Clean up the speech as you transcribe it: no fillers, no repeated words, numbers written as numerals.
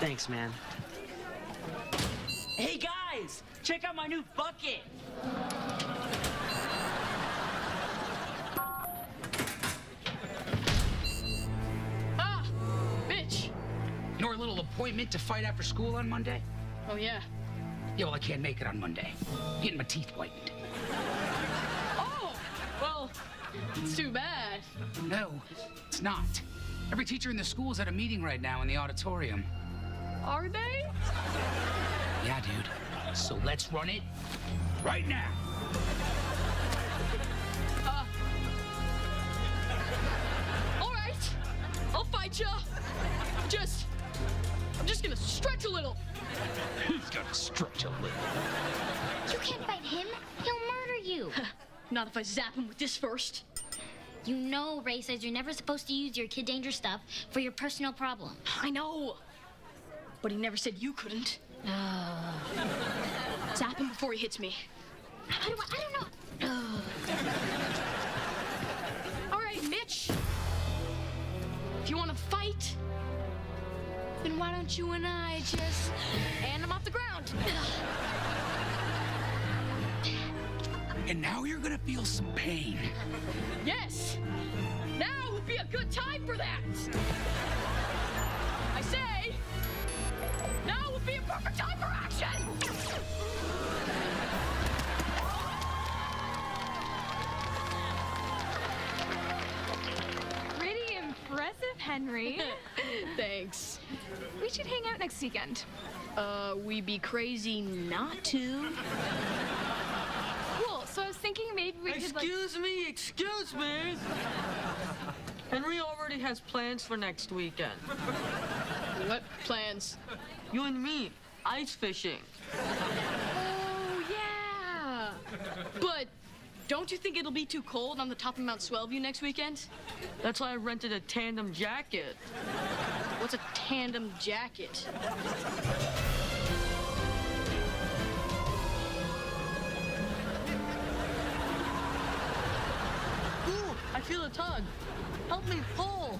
Thanks, man. Hey, guys! Check out my new bucket! Ah! Bitch! You know our little appointment to fight after school on Monday? Oh, yeah. Yeah, well, I can't make it on Monday. I'm getting my teeth whitened. Oh! Well, it's too bad. No, it's not. Every teacher in the school is at a meeting right now in the auditorium. Are they? Yeah, dude. So let's run it right now. All right. I'll fight ya. I'm just gonna stretch a little. He's gonna stretch a little. You can't fight him. He'll murder you. Not if I zap him with this first. You know Ray says you're never supposed to use your kid danger stuff for your personal problem. I know. But he never said you couldn't. Zap him before he hits me. I don't know. All right, Mitch. If you want to fight, then why don't you and I just hand him off the ground? And now you're gonna feel some pain. Yes. Now would be a good time for that. I say, now would be a perfect time for action. Pretty impressive, Henry. Thanks. We should hang out next weekend. We'd be crazy not to. Cool. So I was thinking maybe we could Excuse me. Henry already has plans for next weekend. What plans? You and me, ice fishing. Oh, yeah. But don't you think it'll be too cold on the top of Mount Swellview next weekend? That's why I rented a tandem jacket. What's a tandem jacket? Ooh, I feel a tug. Help me pull.